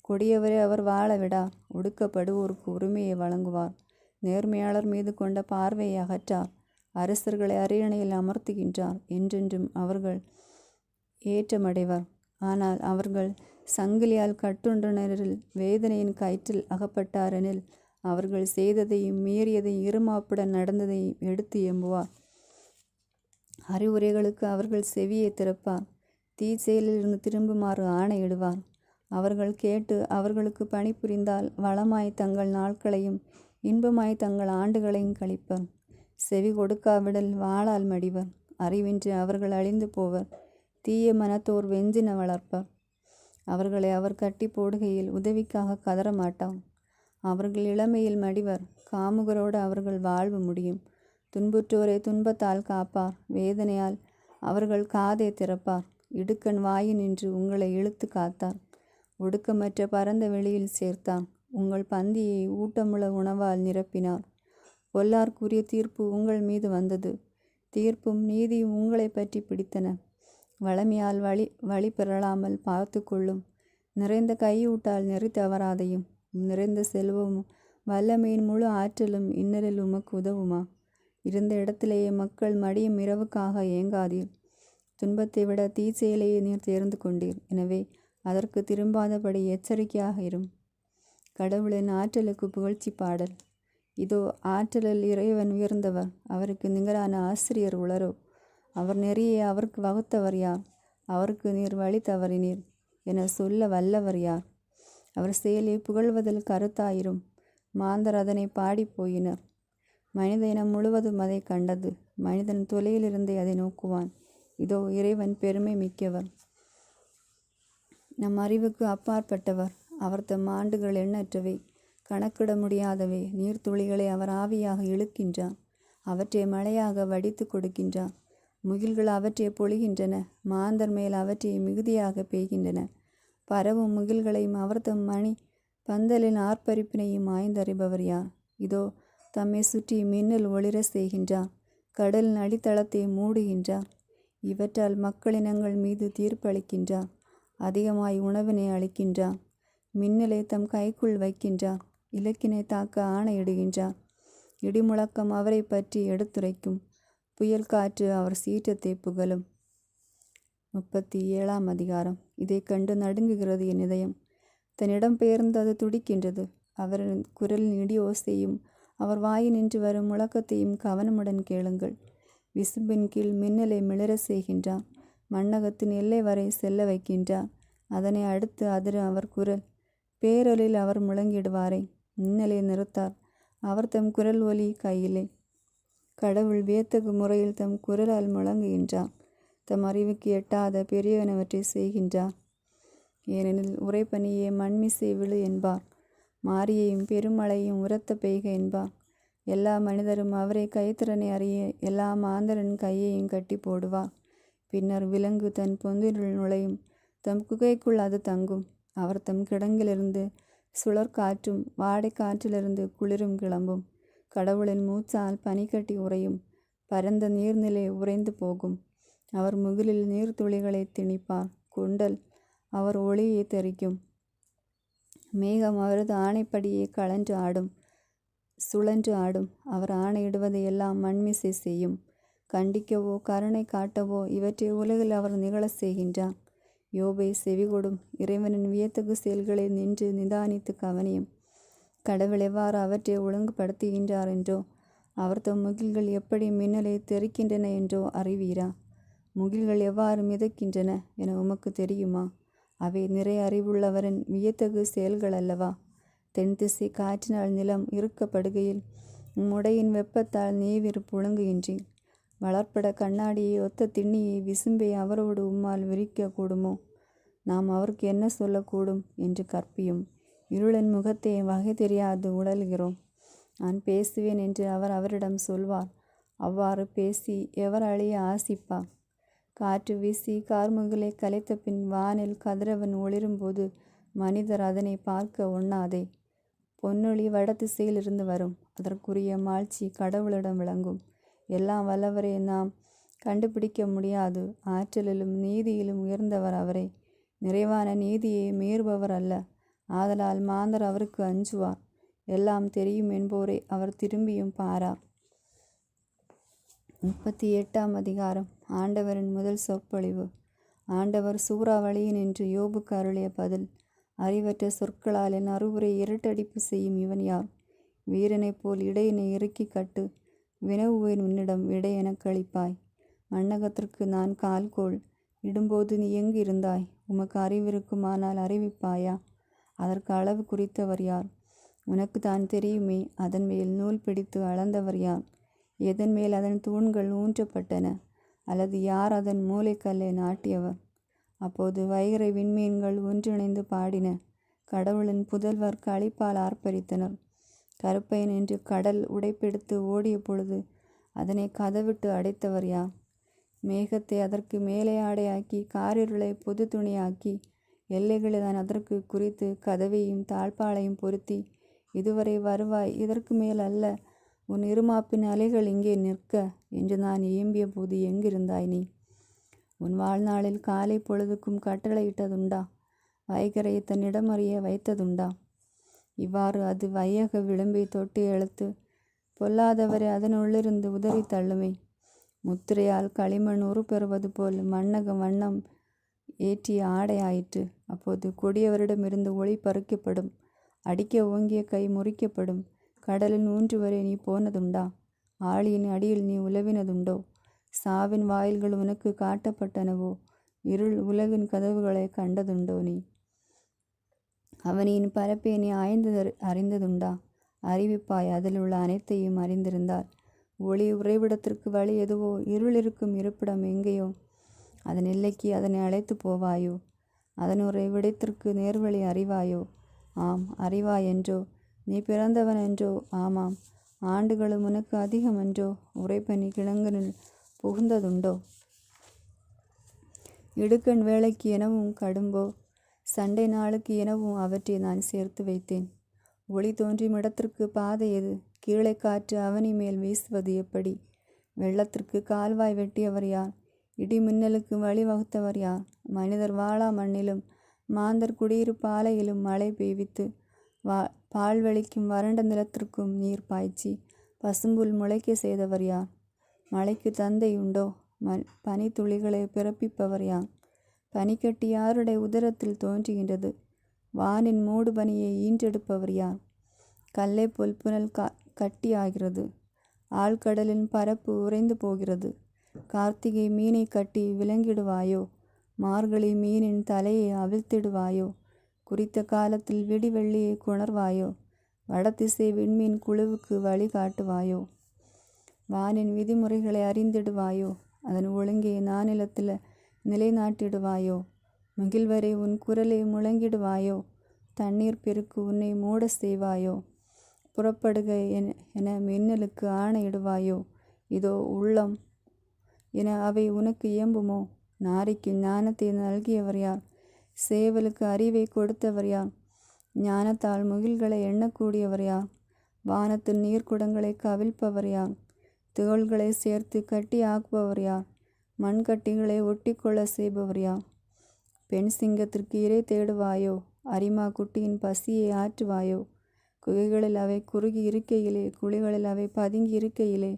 கொடியவரை அவர் வாழ விடார். ஒடுக்கப்படுவோருக்கு உரிமையை வழங்குவார். நேர்மையாளர் மீது கொண்ட பார்வையை அகற்றார். அரசர்களை அரியணையில் அமர்த்துகின்றார். என்றென்றும் அவர்கள் ஏற்றமடைவர். ஆனால் அவர்கள் சங்கிலியால் கட்டுண்டனரில் வேதனையின் கயிற்றில் அகப்பட்டாரெனில் அவர்கள் செய்ததையும் மீறியதையும் இருமாப்புடன் நடந்ததையும் எடுத்து எம்புவார். அறிவுரைகளுக்கு அவர்கள் செவியை திறப்பார். தீச்செயலிலிருந்து திரும்புமாறு ஆணையிடுவார். அவர்கள் கேட்டு அவர்களுக்கு பணிபுரிந்தால் வளமாய் தங்கள் நாட்களையும் இன்பமாய் தங்கள் ஆண்டுகளையும் கழிப்பர். செவி கொடுக்காவிடல் வாளால் மடிவர். அறிவின்றி அவர்கள் அழிந்து போவர். தீய மனத்தோர் வெஞ்சின வளர்ப்பர். அவர்களை அவர் கட்டி போடுகையில் உதவிக்காக கதறமாட்டார். அவர்கள் இளமையில் மடிவர். காமுகரோடு அவர்கள் வாழ்வு முடியும். துன்புற்றோரை துன்பத்தால் காப்பார். வேதனையால் அவர்கள் காதை திறப்பார். இடுக்கண் வாயினின்று உங்களை இழுத்து காத்தார். ஒடுக்கமற்ற பரந்த வெளியில் சேர்த்தார். உங்கள் பந்தியை ஊட்டமுள்ள உணவால் நிரப்பினார். பொல்லார்க்குரிய தீர்ப்பு உங்கள் மீது வந்தது. தீர்ப்பும் நீதியும் உங்களை பற்றி பிடித்தன. வளமையால் வழி பெறலாமல் பார்த்து கொள்ளும். நிறைந்த கையூட்டால் நெறி தவறாதையும். நிறைந்த செல்வமும் வல்லமையின் முழு ஆற்றலும் இன்னலில் உமக்கு உதவுமா? இருந்த இடத்திலேயே மக்கள் மடியும் இரவுக்காக ஏங்காதீர். துன்பத்தை விட தீச்செயலையே நீர் தேர்ந்து கொண்டீர். எனவே அதற்கு திரும்பாதபடி எச்சரிக்கையாக இரும். கடவுளின் ஆற்றலுக்கு புகழ்ச்சி பாடல். இதோ ஆற்றலில் இறைவன் உயர்ந்தவர். அவருக்கு நிகரான ஆசிரியர் உளரோ? அவர் நெறியை அவருக்கு வகுத்தவர் யார்? அவருக்கு நீர் வழி தவறினீர் என சொல்ல வல்லவர் யார்? அவர் செயலை புகழ்வதில் கருத்தாயிரும். மாந்தர் அதனை பாடி போயினர். மனித இனம் முழுவதும் அதை கண்டது. மனிதன் தொலையிலிருந்தே அதை நோக்குவான். இதோ இறைவன் பெருமை மிக்கவர். நம் அறிவுக்கு அப்பாற்பட்டவர். அவர் தம் ஆண்டுகள் எண்ணற்றவை, கணக்கிட முடியாதவை. நீர்த்துளிகளை அவர் ஆவியாக இழுக்கின்றார். அவற்றை மழையாக வடித்து கொடுக்கின்றார். முகில்கள் அவற்றை பொழிகின்றன. மாந்தர் மேல் அவற்றை மிகுதியாக பெய்கின்றன. பரவும் முகில்களையும் அவர் தம் மணி பந்தலின் ஆர்ப்பரிப்பினையும் ஆய்ந்தறிபவர் யார்? இதோ தம்மை சுற்றி மின்னல் ஒளிர செய்கின்றார். கடலின் அடித்தளத்தை மூடுகின்றார். இவற்றால் மக்களினங்கள் மீது தீர்ப்பளிக்கின்றார். அதிகமாய் உணவினை அளிக்கின்றார். மின்னலை தம் கைக்குள் வைக்கின்றார். இலக்கினை தாக்க ஆணையிடுகின்றார். இடிமுழக்கம் அவரை பற்றி எடுத்துரைக்கும். புயல் காற்று அவர் சீற்றத்தை புகழும். 37ஆம் அதிகாரம். இதை கண்டு நடுங்குகிறது என் இதயம். தன்னிடம் பெயர்ந்து அது துடிக்கின்றது. அவரின் குரலின் இடி ஓசையும் அவர் வாயினின்று வரும் முழக்கத்தையும் கவனமுடன் கேளுங்கள். விசும்பின் கீழ் மின்னலை மிளற செய்கின்றார். மண்ணகத்தின் எல்லை வரை செல்ல வைக்கின்றார். அதனை அடுத்து அதிர அவர் குரல். பேரொலில் அவர் முழங்கிடுவாரே. மின்னலை நிறுத்தார். அவர் தம் குரல் ஒலி கையிலே. கடவுள் வியத்தகு முறையில் தம் குரலால் முழங்குகின்றார். தம் அறிவுக்கு எட்டாத பெரியவனவற்றை செய்கின்றார். ஏனெனில் உறைபனியே மண்மிசை விழு என்பார், மாரியையும் பெருமழையும் உரத்த பெய்க என்பார். எல்லா மனிதரும் அவரை கைத்திறனை அறிய எல்லா மாந்தரன் கையையும் கட்டி போடுவார். பின்னர் விலங்கு தன் பொந்தினுள் நுழையும், தம் குகைக்குள் அது தங்கும். அவர் தம் கிடங்கிலிருந்து சுழற்காற்றும் வாடை காற்றிலிருந்து குளிரும் கிளம்பும். கடவுளின் மூச்சால் பனிக்கட்டி உறையும், பரந்த நீர்நிலை உறைந்து போகும். அவர் முகிலில் நீர்த்துளிகளை திணிப்பார், கொண்டல் அவர் ஒளியை தெறிக்கும். மேகம் அவரது ஆணைப்படியே சுழன்று ஆடும். அவர் ஆணையிடுவதை எல்லாம் மண்மிசை செய்யும். கண்டிக்கவோ கருணை காட்டவோ இவற்றை உலகில் அவர் நிகழச் செய்கின்றார். யோபை செவிகொடும், இறைவனின் வியத்தகு செயல்களை நின்று நிதானித்து கவனியும். கடவுள் எவ்வாறு அவற்றை ஒழுங்குபடுத்துகின்றார் என்றோ, அவர் தம் முகில்கள் எப்படி மின்னலை தெறிக்கின்றன என்றோ அறிவீரா? முகில்கள் எவ்வாறு மிதக்கின்றன என உமக்கு தெரியுமா? அவை நிறை அறிவுள்ளவரின் வியத்தகு செயல்கள் அல்லவா? தென்திசை காற்றினால் நிலம் இறுக்கப்படுகையில் உம்முடையின் வெப்பத்தால் நீவிர் புழுங்குகின்றீர். வளர்ப்பட கண்ணாடியை ஒத்த திண்ணியை விசும்பை அவரோடு உம்மால் விரிக்க கூடுமோ? நாம் அவருக்கு என்ன சொல்லக்கூடும் என்று கற்பியும். இருளின் முகத்தை வகை தெரியாது உழல்கிறோம். நான் பேசுவேன் என்று அவர் அவரிடம் சொல்வார். அவ்வாறு பேசி எவர் அழிய ஆசிப்பார்? காற்று வீசி கார்முகிலை கலைத்த பின் வானில் கதிரவன் ஒளிரும்போது மனிதர் அதனை பார்க்க ஒண்ணாதே. பொன்னொளி வடதிசையிலிருந்து வரும், அதற்குரிய மாட்சி கடவுளிடம் விளங்கும். எல்லாம் வல்லவரை நாம் கண்டுபிடிக்க முடியாது. ஆற்றலிலும் நீதியிலும் உயர்ந்தவர் அவரே, நிறைவான நீதியை மீறுபவர் அல்ல. ஆதலால் மாந்தர் அவருக்கு அஞ்சுவார். எல்லாம் தெரியும் என்போரை அவர் திரும்பியும் பாரார். 38ஆம் அதிகாரம். ஆண்டவரின் முதல் சொற்பொழிவு. ஆண்டவர் சூறாவளியின் என்று யோபுக்கு அருளிய பதில். அறிவற்ற சொற்களால் என் அறிவுரை இரட்டடிப்பு செய்யும் இவன் யார்? வீரனைப் போல் இடையினை இறுக்கி கட்டு, வினவுவேன் உன்னிடம் விடை எனக் கழிப்பாய். மண்ணகத்திற்கு நான் கால்கோள் இடும்போது நீ எங்கு இருந்தாய்? உமக்கு அறிவிருக்குமானால் அறிவிப்பாயா? அதற்கு அளவு குறித்தவர் யார்? உனக்கு தான் தெரியுமே. அதன் மேல் நூல் பிடித்து அளந்தவர் யார்? எதன் மேல் அதன் தூண்கள் ஊன்றப்பட்டன? அல்லது யார் அதன் மூளைக்கல்லை நாட்டியவர்? அப்போது வைகரை விண்மீன்கள் ஒன்றிணைந்து பாடின. கடவுளின் புதல்வர் களிப்பால் ஆர்ப்பரித்தனர். கருப்பையன் என்று கடல் உடைப்பெடுத்து ஓடிய பொழுது அதனை கதவிட்டு அடைத்தவர் யார்? மேகத்தை அதற்கு மேலே ஆடையாக்கி காரிருளை பொது துணியாக்கி எல்லைகளை தான் அதற்கு குறித்து கதவையும் தாழ்பாளையும் பொருத்தி, இதுவரை வருவாய், இதற்கு மேல் அல்ல, உன் இருமாப்பின் அலைகள் இங்கே நிற்க என்று நான் ஏம்பிய போது எங்கிருந்தாய் நீ? உன் வாழ்நாளில் காலை பொழுதுக்கும் கட்டளையிட்டதுண்டா? வைகரையை தன்னிடம் அறிய வைத்ததுண்டா? இவ்வாறு அது வையக விளிம்பை தொட்டு எழுத்து பொல்லாதவரை அதனுள்ளிருந்து உதறி தள்ளுமே. முத்திரையால் களிமண் உருப்பெறுவது போல் மண்ணகம் வண்ணம் ஏற்றிய ஆடை ஆயிற்று. அப்போது கொடியவரிடமிருந்து ஒளி பறிக்கப்படும், அடிக்க ஓங்கிய கை முறிக்கப்படும். கடலின் ஊன்று வரை நீ போனதுண்டா? ஆழியின் அடியில் நீ உலவினதுண்டோ? சாவின் வாயில்கள் உனக்கு காட்டப்பட்டனவோ? இருள் உலகின் கதவுகளை கண்டதுண்டோ நீ? அவனின் பரப்பை நீ அறிந்ததுண்டா? அறிவிப்பாய், அதில் உள்ள அனைத்தையும் அறிந்திருந்தார். ஒளி உறைவிடத்திற்கு வழி எதுவோ, இருள் இருக்கும் இருப்பிடம் எங்கேயோ, அதன் எல்லைக்கு அதனை அழைத்து போவாயோ? அதன் உறைவிடத்திற்கு நேர்வழி அறிவாயோ? ஆம், அறிவாய் என்றோ? நீ பிறந்தவன் என்றோ? ஆமாம், ஆண்டுகளும் உனக்கு அதிகம் என்றோ? உறைபனி கிழங்கனில் புகுந்ததுண்டோ? இடுக்கண் வேலைக்கு எனவும் கடும்போ சண்டை நாளுக்கு எனவும் அவற்றை நான் சேர்த்து வைத்தேன். ஒளி தோன்றும் இடத்திற்கு பாதை எது? கீழே காற்று அவனி மேல் வீசுவது எப்படி? வெள்ளத்திற்கு கால்வாய் வெட்டியவர் யார்? இடி மின்னலுக்கு வழிவகுத்தவர் யார்? மனிதர் வாழா மண்ணிலும் மாந்தர் குடியிருப்பு ஆலையிலும் மழை பெய்வித்து பால்வெளிக்கும் வறண்ட நிலத்திற்கும் நீர் பாய்ச்சி பசும்புல் முளைக்க செய்தவர் யார்? மழைக்கு தந்தை உண்டோ? பனித்துளிகளை பிறப்பிப்பவர் யார்? பனிக்கட்டி யாருடைய உதரத்தில் தோன்றுகின்றது? வானின் மூடு பனியை ஈன்றெடுப்பவர் யார்? கல்லை போல் புனல் கட்டி ஆகிறது. ஆழ்கடலின் பரப்பு உறைந்து போகிறது. கார்த்திகை மீனை கட்டி விலங்கிடுவாயோ? மார்கழி மீனின் தலையை அவிழ்த்திடுவாயோ? குறித்த காலத்தில் விடிவெள்ளியை கொணர்வாயோ? வடதிசை விண்மீன் குழுவுக்கு வழி காட்டுவாயோ? வானின் விதிமுறைகளை அறிந்திடுவாயோ? அதன் ஒழுங்கை நானிலத்தில் நிலைநாட்டிடுவாயோ? முகில்வரை உன் குரலை முழங்கிடுவாயோ? தண்ணீர் பெருக்கு உன்னை மூட செய்வாயோ? புறப்படுக என மின்னலுக்கு ஆணையிடுவாயோ? இதோ உள்ளம் என அவை உனக்கு இயம்புமோ? நாரிக்கு ஞானத்தை நல்கியவர் யார்? சேவலுக்கு அறிவை கொடுத்தவர் யார்? ஞானத்தால் முகில்களை எண்ணக்கூடியவர் யார்? வானத்தில் நீர்க்குடங்களை கவிழ்ப்பவர் யார்? தோள்களை சேர்த்து கட்டி ஆக்குபவர் யார்? மண்கட்டிகளை ஒட்டிக்கொள்ள செய்பவர் யார்? பெண் சிங்கத்திற்கு இரை தேடுவாயோ? அரிமா குட்டியின் பசியை ஆற்றுவாயோ? குகைகளில் அவை குறுகி இருக்கையிலே, குழிகளில் அவை பதுங்கி இருக்கையிலே,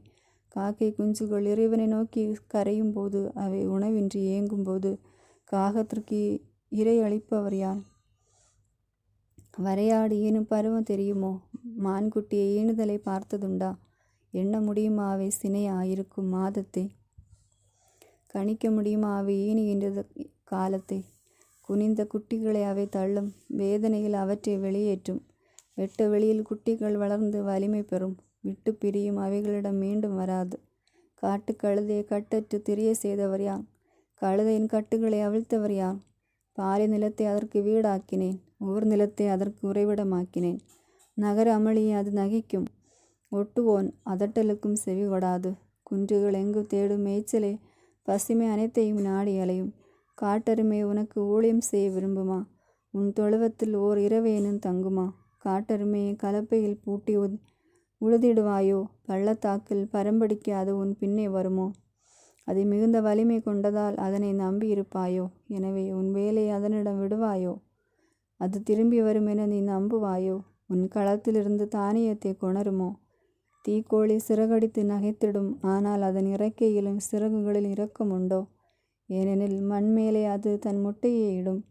காக்கை குஞ்சுகள் இறைவனை நோக்கி கரையும் போது, அவை உணவின்றி ஏங்கும்போது, காகத்திற்கு இரை அளிப்பவர் யார்? வரையாடு ஈனும் பருவம் தெரியுமோ? மான்குட்டியை ஈனுதலை பார்த்ததுண்டா? எண்ண முடியுமா அவை சினையா இருக்கும் மாதத்தை? கணிக்க முடியுமா அவை ஈனுகின்றது காலத்தை? குனிந்த குட்டிகளை அவை தள்ளும், வேதனையில் அவற்றை வெளியேற்றும். வெட்ட வெளியில் குட்டிகள் வளர்ந்து வலிமை பெறும், விட்டு பிரியும் அவைகளிடம் மீண்டும் வராது. காட்டு கழுதையை கட்டற்று திரிய செய்தவர் யார்? கழுதையின் கட்டுகளை அவிழ்த்தவர் யார்? பாலை நிலத்தை அதற்கு வீடாக்கினேன், ஊர் நிலத்தை அதற்கு உறைவிடமாக்கினேன். நகர அமளியை அது நகைக்கும், ஒட்டுவோன் அதட்டலுக்கும் செவி கொடாது. குன்றுகள் எங்கு தேடும் மேய்ச்சலை, பசுமை அனைத்தையும் நாடி அலையும். காட்டெருமை உனக்கு ஊழியம் செய்ய விரும்புமா? உன் தொழுவத்தில் ஓர் இரவேனும் தங்குமா? காட்டெருமையை கலப்பையில் பூட்டி உழுதிடுவாயோ? பள்ளத்தாக்கில் பரம்படிக்க அது உன் பின்னே வருமோ? அது மிகுந்த வலிமை கொண்டதால் அதனை நம்பி இருப்பாயோ? எனவே உன் வேலையை அதனிடம் விடுவாயோ? அது திரும்பி வரும் என நீ நம்புவாயோ? உன் களத்திலிருந்து தானியத்தை கொணருமோ? தீக்கோழி சிறகடித்து நகைத்திடும், ஆனால் அதன் இறக்கையிலும் சிறகுகளில் இரக்கம் உண்டோ? ஏனெனில் மண்மேலே அது தன் முட்டையை இடும்,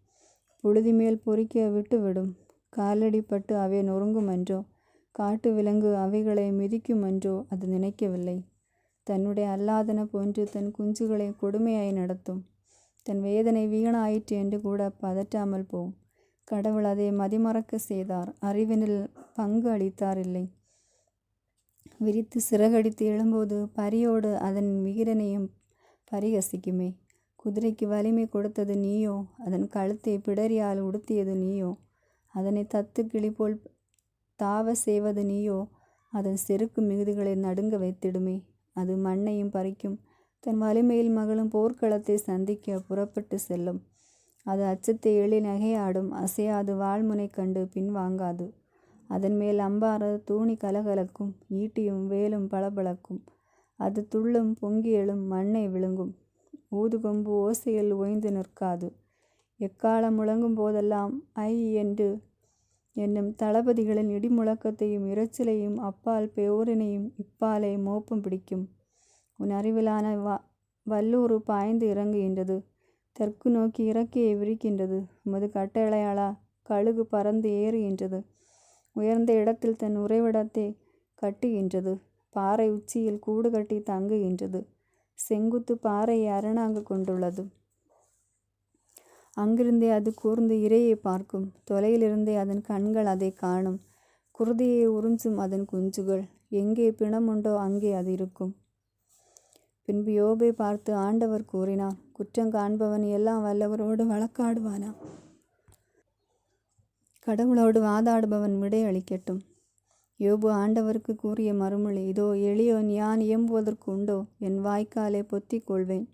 புழுதி மேல் பொறிக்க விட்டுவிடும். காலடிப்பட்டு அவை நொறுங்குமன்றோ? காட்டு விலங்கு அவைகளை மிதிக்குமன்றோ? அது நினைக்கவில்லை. தன்னுடைய அல்லாதன போன்று தன் குஞ்சுகளை கொடுமையாய் நடத்தும். தன் வேதனை வீணாயிற்று என்று கூட பதற்றாமல் போம். கடவுள் அதை மதிமறக்க செய்தார், அறிவினில் பங்கு அளித்தார் இல்லை. விரித்து சிறகடித்து எழும்போது பரியோடு அதன் வீரனையும் பரிகசிக்குமே. குதிரைக்கு வலிமை கொடுத்தது நீயோ? அதன் கழுத்தை பிடரியால் உடுத்தியது நீயோ? அதனை தத்து கிளி போல் தாவ செய்வது நீயோ? அதன் செருக்கு மிகுதிகளை நடுங்க வைத்திடுமே. அது மண்ணையும் பறிக்கும், தன் வலிமையில் மகளும் போர்க்களத்தை சந்திக்க புறப்பட்டு செல்லும். அது அச்சத்தை எழி நகையாடும், அசையாது வாழ்முனை கண்டு பின்வாங்காது. அதன் மேல் அம்பார தூணி கலகலக்கும், ஈட்டியும் வேலும் பளபளக்கும். அது துள்ளும், பொங்கி எழும், மண்ணை விழுங்கும். ஊதுகொம்பு ஓசையில் ஓய்ந்து நிற்காது. எக்காலம் முழங்கும் போதெல்லாம் ஐ என்று என்னும் தளபதிகளின் இடிமுழக்கத்தையும் இரைச்சலையும் அப்பால் பேரினையும் இப்பாலை மோப்பம் பிடிக்கும். உன் அறிவிலான வல்லூறு பாய்ந்து இறங்குகின்றது, தெற்கு நோக்கி இறக்கையை விரிக்கின்றது. உமது கட்டளையாளா கழுகு பறந்து ஏறுகின்றது, உயர்ந்த இடத்தில் தன் உறைவிடத்தை கட்டுகின்றது. பாறை உச்சியில் கூடு கட்டி தங்குகின்றது, செங்குத்து பாறையை அரணாக கொண்டுள்ளது. அங்கிருந்தே அது கூர்ந்து இரையை பார்க்கும், தொலையிலிருந்தே அதன் கண்கள் அதை காணும். குருதியை உறிஞ்சும் அதன் குஞ்சுகள், எங்கே பிணமுண்டோ அங்கே அது இருக்கும். பின்பு யோபை பார்த்து ஆண்டவர் கூறினார், குற்றம் காண்பவன் எல்லாம் வல்லவரோடு வழக்காடுவானா? கடவுளோடு வாதாடுபவன் விடை அளிக்கட்டும். யோபு ஆண்டவருக்கு கூறிய மறுமொழி இதோ, எளியோன் யான் இயம்புவதற்கு உண்டோ? என் வாய்க்காலை பொத்திக் கொள்வேன்.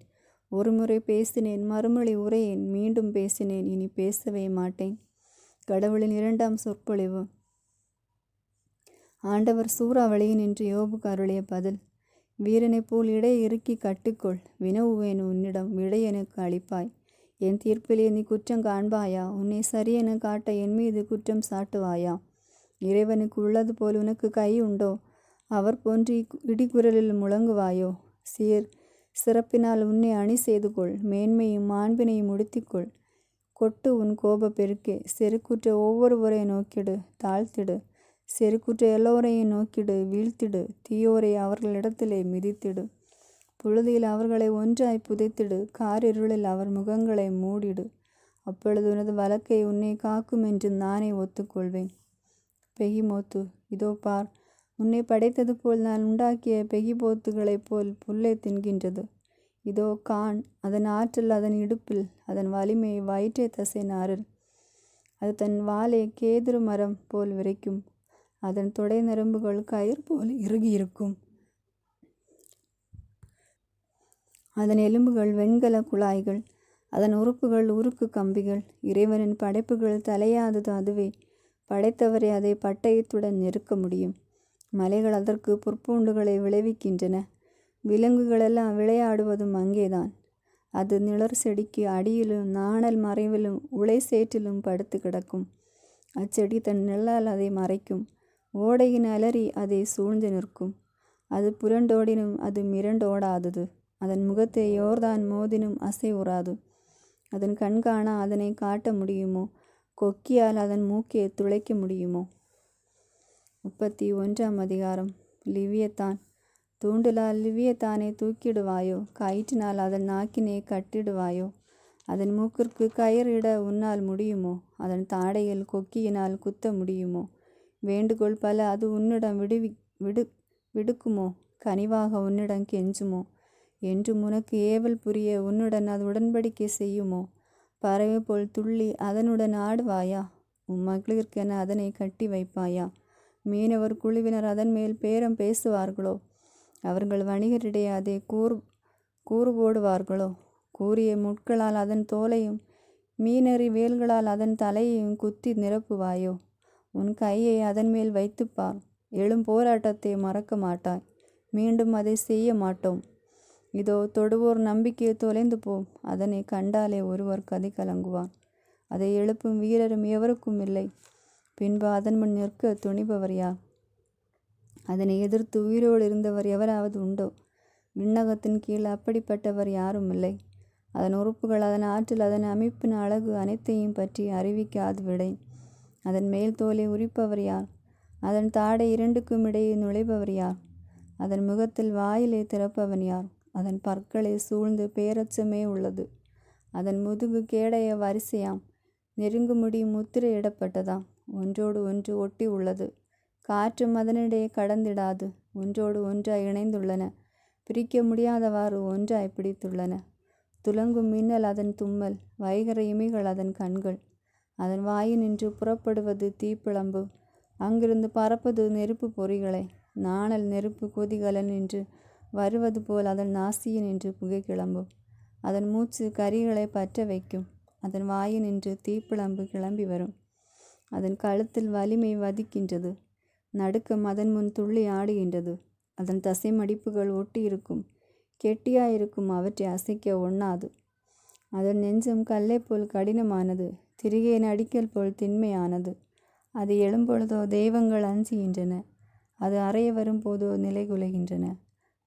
ஒருமுறை பேசினேன், மறுமொழி உரையேன், மீண்டும் பேசினேன், இனி பேசவே மாட்டேன். கடவுளின் இரண்டாம் சொற்பொழிவு. ஆண்டவர் சூறாவளியினின்று யோபுக்கு அருளிய பதில். வீரனைப் போல் இடை இறுக்கி கட்டுக்கொள், வினவுவேன் உன்னிடம், விடை எனக்கு அளிப்பாய். என் தீர்ப்பிலே நீ குற்றம் காண்பாயா? உன்னை சரியென காட்ட என் மீது குற்றம் சாட்டுவாயா? இறைவனுக்கு உள்ளது போல் உனக்கு கை உண்டோ? அவர் போன்று இடிக்குரலில் முழங்குவாயோ? சிறப்பினால் உன்னை அணி செய்து கொள், மேன்மையும் மாண்பினையும் உடுத்திக்கொள். கொட்டு உன் கோப பெருக்கே, செருக்குற்ற ஒவ்வொருவரையும் நோக்கிடு, தாழ்த்திடு. செருக்குற்ற எல்லோரையும் நோக்கிடு, வீழ்த்திடு. தீயோரை அவர்களிடத்திலே மிதித்திடு. புழுதியில் அவர்களை ஒன்றாய் புதைத்திடு, காரிருளில் அவர் முகங்களை மூடிடு. அப்பொழுது உனது வழக்கை உன்னை காக்கும் என்று நானே ஒத்துக்கொள்வேன். பெகிமோத்து, இதோ பார், உன்னை படைத்தது போல் நான் உண்டாக்கிய பெகிபோத்துகளைப் போல் புல்லை தின்கின்றது. இதோ கான், அதன் ஆற்றல் அதன் இடுப்பில், அதன் வலிமை வயிற்றை தசை நாரில். அது தன் வாலை கேதுரு மரம் போல் விரைக்கும், அதன் தொடை நரம்புகள் கயிறு போல் இறுகியிருக்கும், அதன் எலும்புகள் வெண்கல குழாய்கள், அதன் உறுப்புகள் உருக்கு கம்பிகள். இறைவனின் படைப்புகள் தலையாதது அதுவே, படைத்தவரை அதை பட்டயத்துடன் நெருக்க முடியும். மலைகள் அதற்கு புற்பூண்டுகளை விளைவிக்கின்றன, விலங்குகளெல்லாம் விளையாடுவதும் அங்கேதான். அது நிழற் செடிக்கு அடியிலும் நாணல் மறைவிலும் உலை சேற்றிலும் படுத்து கிடக்கும். அச்செடி தன் நிழலால் அதை மறைக்கும், ஓடையின் அலறி அதை சூழ்ந்து நிற்கும். அது புரண்டோடினும் அது மிரண்டோடாதது, அதன் முகத்தை யோர்தான் மோதினும் அசைவுறாது. அதன் கண்காணா அதனை காட்ட முடியுமோ? கொக்கியால் அதன் மூக்கை துளைக்க முடியுமோ? 31ஆம் அதிகாரம். லிவியத்தான். தூண்டிலால் லிவியத்தானை தூக்கிடுவாயோ? கயிற்றினால் அதன் நாக்கினை கட்டிடுவாயோ? அதன் மூக்கிற்கு கயிறு இட உன்னால் முடியுமோ? அதன் தாடையில் கொக்கியினால் குத்த முடியுமோ? வேண்டுகோள் பல அது உன்னிடம் விடுக்குமோ? கனிவாக உன்னிடம் கெஞ்சுமோ? என்றும் உனக்கு ஏவல் புரிய உன்னுடன் அது உடன்படிக்கை செய்யுமோ? பறவை போல் துள்ளி அதனுடன் ஆடுவாயா? மகளிருக்கென அதனை கட்டி வைப்பாயா? மீனவர் குழுவினர் அதன் மேல் பேரம் பேசுவார்களோ? அவர்கள் வணிகரிடையே அதை கூறு போடுவார்களோ? கூரிய முட்களால் அதன் தோலையும் மீனறி வேல்களால் அதன் தலையையும் குத்தி நிரப்புவாயோ? உன் கையை அதன் மேல் வைத்துப்பார், எழும் போராட்டத்தை மறக்க மாட்டாய். மீண்டும் அதை செய்ய மாட்டோம். இதோ தொடுவோர் நம்பிக்கை தொலைந்து போம், அதனை கண்டாலே ஒருவர் கதி கலங்குவார். அதை எழுப்பும் வீரரும் எவருக்கும் இல்லை. பின்பு அதன் முன் நிற்க துணிபவர் யார்? அதனை எதிர்த்து உயிரோடு இருந்தவர் எவராவது உண்டோ? விண்ணகத்தின் கீழ் அப்படிப்பட்டவர் யாரும் இல்லை. அதன் உறுப்புகள், அதன் ஆற்றல், அதன் அமைப்பின் அழகு அனைத்தையும் பற்றி அறிவிக்காது விடேன். அதன் மேல் தோலை உரிப்பவர் யார்? அதன் தாடை இரண்டுக்கும் இடையே நுழைபவர் யார்? அதன் முகத்தில் வாயிலை திறப்பவன் யார்? அதன் பற்களை சூழ்ந்து பேரச்சமே உள்ளது. அதன் முதுகு கேடைய வரிசையாம், நெருங்குமுடி முத்திரையிடப்பட்டதாம், ஒன்றோடு ஒன்று ஒட்டி உள்ளது. காற்றும் அதனிடையே கடந்திடாது, ஒன்றோடு ஒன்றாய் இணைந்துள்ளன, பிரிக்க முடியாதவாறு ஒன்றாய் பிடித்துள்ளன. துலங்கும் மின்னல் அதன் தும்மல், வைகர இமைகள் அதன் கண்கள். அதன் வாயினின்று புறப்படுவது தீப்பிழம்பு, அங்கிருந்து பறப்பது நெருப்பு பொறிகளை. நாணல் நெருப்பு கொதிகலன் என்று வருவது போல் அதன் நாசியினின்று புகை கிளம்பும். அதன் மூச்சு கரிகளை பற்ற வைக்கும், அதன் வாயினின்று தீப்பிழம்பு கிளம்பி வரும். அதன் கழுத்தில் வலிமை வதிக்கின்றது, நடுக்கம் அதன் முன் துள்ளி ஆடுகின்றது. அதன் தசை மடிப்புகள் ஒட்டியிருக்கும், கெட்டியாயிருக்கும், அவற்றை அசைக்க ஒண்ணாது. அதன் நெஞ்சம் கல்லை போல் கடினமானது, திரிகையின் அடிக்கல் போல் திண்மையானது. அது எழும்பொழுதோ தெய்வங்கள் அஞ்சுகின்றன, அது அறைய வரும்போதோ நிலைகுலைகின்றன.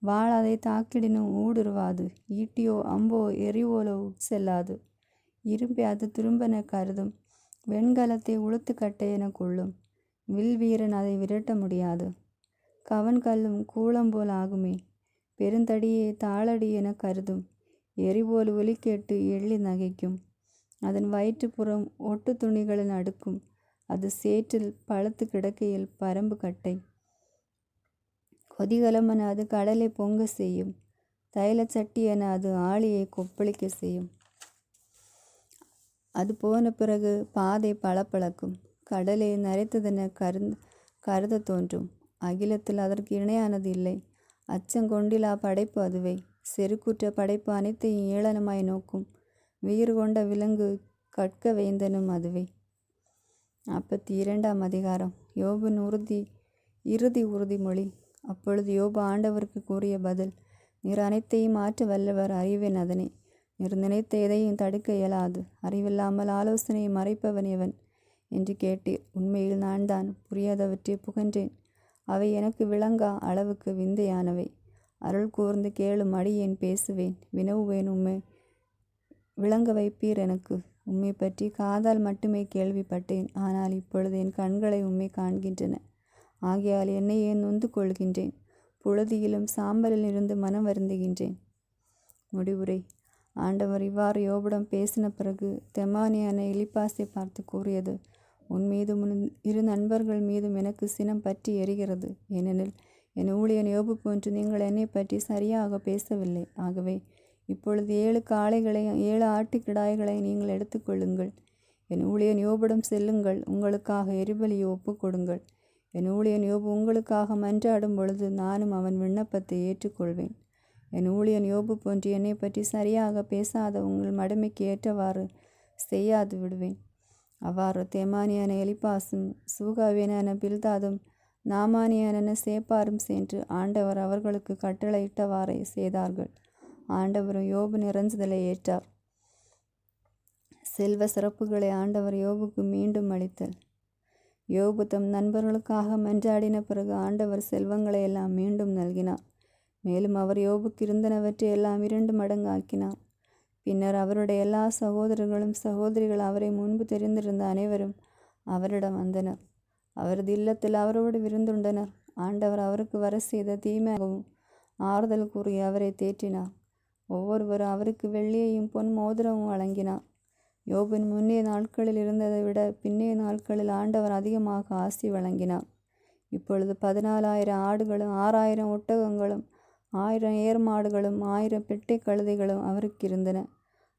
வாள் அதை தாக்கிடினும் ஊடுருவாது, ஈட்டியோ அம்போ எரிவோலோ உட்செல்லாது. இரும்பை அது துரும்பென கருதும், வெண்கலத்தை உளுத்து கட்டை என கொள்ளும். வில் வீரன் அதை விரட்ட முடியாது. கவன் கல்லும் கூளம்போல் ஆகுமே, பெருந்தடியை தாளடி என கருதும். எரிபோல் ஒலி கேட்டு எள்ளி நகைக்கும். அதன் வயிற்றுப்புறம் ஒட்டு துணிகளில் அடுக்கும். அது சேற்றில் பழுத்து கிடக்கையில் பரம்பு கட்டை. கொதிகலமென அது கடலை பொங்க செய்யும், தைலச்சட்டி என அது ஆளியை கொப்பளிக்க செய்யும். அது போன பிறகு பாதை பளபளக்கும், கடலை நரைத்ததென கருத தோன்றும். அகிலத்தில் அதற்கு இணையானது இல்லை. அச்சங்கொண்டிலா படைப்பு அதுவே. செருக்குற்ற படைப்பு அனைத்தையும் ஏளனமாய் நோக்கும். வீறு கொண்ட விலங்கு கற்க வேந்தனும் அதுவே. 42ஆம் அதிகாரம். யோபின் இறுதி உறுதிமொழி. அப்பொழுது யோபு ஆண்டவருக்கு கூறிய பதில். நீர் அனைத்தையும் மாற்ற வல்லவர், அறிவேன் அதனை. நீர் நினைத்த எதையும் தடுக்க இயலாது. அறிவில்லாமல் ஆலோசனையை மறைப்பவன் எவன் என்று கேட்டீர். உண்மையில் நான் தான் புரியாதவற்றை புகன்றேன், அவை எனக்கு விளங்கா அளவுக்கு விந்தையானவை. அருள் கூர்ந்து கேளும், அடியேன் பேசுவேன், வினவுவேன், உம்மை விளங்க வைப்பீர் எனக்கு. உம்மை பற்றி காதால் மட்டுமே கேள்விப்பட்டேன், ஆனால் இப்பொழுது என் கண்களை உம்மை காண்கின்றன. ஆகையால் என்னையே நொந்து கொள்கின்றேன், புழுதியிலும் சாம்பலில் இருந்து மனம் வருந்துகின்றேன். முடிவுரை. ஆண்டவர் இவ்வாறு யோபிடம் பேசின பிறகு தெமானியான எலிப்பாசை பார்த்து கூறியது. உன் மீதும் உன் இரு நண்பர்கள் மீதும் எனக்கு சினம் பற்றி எரிகிறது. ஏனெனில் என் ஊழியன் யோபு போன்று நீங்கள் என்னை பற்றி சரியாக பேசவில்லை. ஆகவே இப்பொழுது 7 காளைகளையும் 7 ஆட்டுக்கிடாய்களை நீங்கள் எடுத்துக்கொள்ளுங்கள். என் ஊழியன் யோபிடம் செல்லுங்கள், உங்களுக்காக எரிபலியை ஒப்புக் கொடுங்கள். என் ஊழியன் யோபு உங்களுக்காக மன்றாடும் பொழுது நானும் அவன் விண்ணப்பத்தை ஏற்றுக்கொள்வேன். என் ஊழியன் யோபு போன்று என்னை பற்றி சரியாக பேசாத உங்கள் மடமைக்கு ஏற்றவாறு செய்யாது விடுவேன். அவ்வாறு தேமானியான எலிப்பாசும் சூகாவியனான பில்தாதும் நாமானியான சேப்பாரும் சென்று ஆண்டவர் அவர்களுக்கு கட்டளையிட்டவாறே செய்தார்கள். ஆண்டவரும் யோபு நிறைஞ்சுதலை ஏற்றார். செல்வ சிறப்புகளை ஆண்டவர் யோபுக்கு மீண்டும் அளித்தல். யோபு தம் நண்பர்களுக்காக மன்றாடின பிறகு ஆண்டவர் செல்வங்களை எல்லாம் மீண்டும் நல்கினார். மேலும் அவர் யோபுக்கு இருந்தனவற்றை எல்லாம் 2 மடங்கு ஆக்கினார். பின்னர் அவருடைய எல்லா சகோதரர்களும் சகோதரிகள் அவரை முன்பு தெரிந்திருந்த அனைவரும் அவரிடம் வந்தனர். அவரது இல்லத்தில் அவரோடு விருந்துண்டனர். ஆண்டவர் அவருக்கு வர செய்த தீமையாகவும் ஆறுதல் கூறி அவரை தேற்றினார். ஒவ்வொருவரும் அவருக்கு வெள்ளியையும் பொன் மோதிரமும் வழங்கினார். யோபின் முன்னைய நாட்களில் இருந்ததை விட பின்னைய நாட்களில் ஆண்டவர் அதிகமாக ஆசி வழங்கினார். இப்பொழுது 14,000 ஆடுகளும் 6,000 ஒட்டகங்களும் 1000 ஏர் மாடுகளும் 1000 பெட்டை கழுதைகளும் அவருக்கு இருந்தன.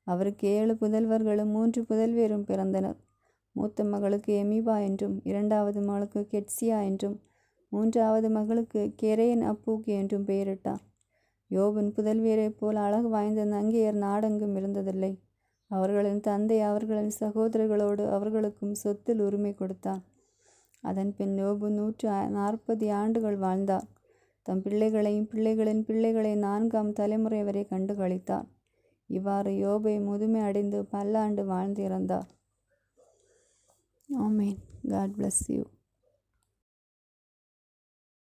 அவருக்கு 7 புதல்வர்களும் 3 புதல்வியரும் பிறந்தனர். மூத்த மகளுக்கு எமிபா என்றும் 2வது மகளுக்கு கெட்சியா என்றும் 3வது மகளுக்கு கெரேன் அப்பூக்கி என்றும் பெயரிட்டார். யோபின் புதல்வியரைப் போல் அழகு வாய்ந்த நங்கையர் நாடெங்கும் இருந்ததில்லை. அவர்களின் தந்தை அவர்களின் சகோதரர்களோடு அவர்களுக்கும் சொத்தில் உரிமை கொடுத்தார். அதன் பின் யோபு 140 ஆண்டுகள் வாழ்ந்தார். தம் பிள்ளைகளையும் பிள்ளைகளின் பிள்ளைகளை 4ஆம் தலைமுறை வரை கண்டு கழித்தார். இவ்வாறு யோபை முதுமை அடைந்து பல்லாண்டு வாழ்ந்து இறந்தார். ஆமேன். God bless you.